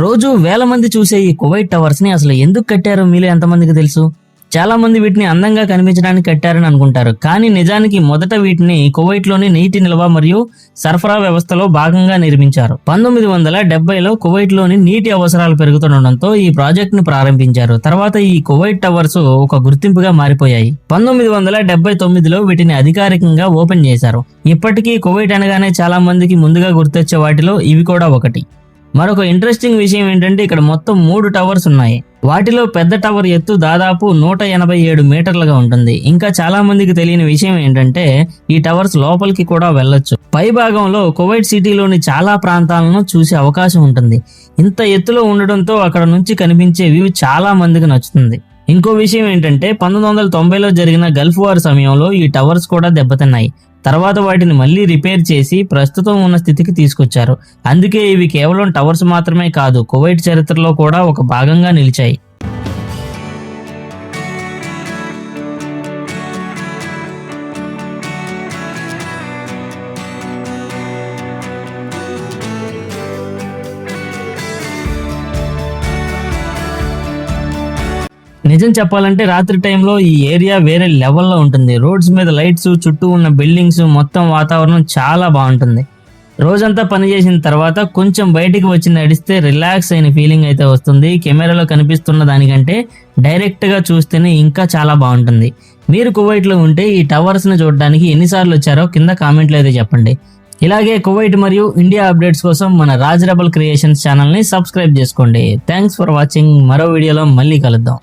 రోజు వేల మంది చూసే ఈ కువైట్ టవర్స్ ని అసలు ఎందుకు కట్టారో మీలో ఎంతమందికి తెలుసు? చాలా మంది వీటిని అందంగా కనిపించడానికి కట్టారని అనుకుంటారు. కానీ నిజానికి మొదట వీటిని కువైట్ లోని నీటి నిల్వ మరియు సరఫరా వ్యవస్థలో భాగంగా నిర్మించారు. 1970లో కువైట్ లోని నీటి అవసరాలు పెరుగుతుండటంతో ఈ ప్రాజెక్ట్ ని ప్రారంభించారు. తర్వాత ఈ కువైట్ టవర్స్ ఒక గుర్తింపుగా మారిపోయాయి. 1979లో వీటిని అధికారికంగా ఓపెన్ చేశారు. ఇప్పటికీ కువైట్ అనగానే చాలా మందికి ముందుగా గుర్తొచ్చే వాటిలో ఇవి కూడా ఒకటి. మరొక ఇంట్రెస్టింగ్ విషయం ఏంటంటే ఇక్కడ మొత్తం 3 టవర్స్ ఉన్నాయి. వాటిలో పెద్ద టవర్ ఎత్తు దాదాపు 187 మీటర్లుగా ఉంటుంది. ఇంకా చాలా మందికి తెలియని విషయం ఏంటంటే ఈ టవర్స్ లోపలికి కూడా వెళ్ళొచ్చు. పై భాగంలో కువైట్ సిటీలోని చాలా ప్రాంతాలను చూసే అవకాశం ఉంటుంది. ఇంత ఎత్తులో ఉండడంతో అక్కడ నుంచి కనిపించే వ్యూ చాలా మందికి నచ్చుతుంది. ఇంకో విషయం ఏంటంటే 1990లో జరిగిన గల్ఫ్ వార్ సమయంలో ఈ టవర్స్ కూడా దెబ్బతిన్నాయి. తర్వాత వాటిని మళ్ళీ రిపేర్ చేసి ప్రస్తుతం ఉన్న స్థితికి తీసుకొచ్చారు. అందుకే ఇవి కేవలం టవర్స్ మాత్రమే కాదు, కువైట్ చరిత్రలో కూడా ఒక భాగంగా నిలిచాయి. నిజం చెప్పాలంటే రాత్రి టైంలో ఈ ఏరియా వేరే లెవెల్లో ఉంటుంది. రోడ్స్ మీద లైట్స్, చుట్టూ ఉన్న బిల్డింగ్స్, మొత్తం వాతావరణం చాలా బాగుంటుంది. రోజంతా పనిచేసిన తర్వాత కొంచెం బయటికి వచ్చి నడిస్తే రిలాక్స్ అయిన ఫీలింగ్ అయితే వస్తుంది. కెమెరాలో కనిపిస్తున్న దానికంటే డైరెక్ట్ గా చూస్తేనే ఇంకా చాలా బాగుంటుంది. మీరు కువైట్ లో ఉంటే ఈ టవర్స్ ని చూడడానికి ఎన్నిసార్లు వచ్చారో కింద కామెంట్లో అయితే చెప్పండి. ఇలాగే కువైట్ మరియు ఇండియా అప్డేట్స్ కోసం మన రాజ్ రెబల్ క్రియేషన్స్ ఛానల్ ని సబ్స్క్రైబ్ చేసుకోండి. Thanks for watching. మరో వీడియోలో మళ్ళీ కలుద్దాం.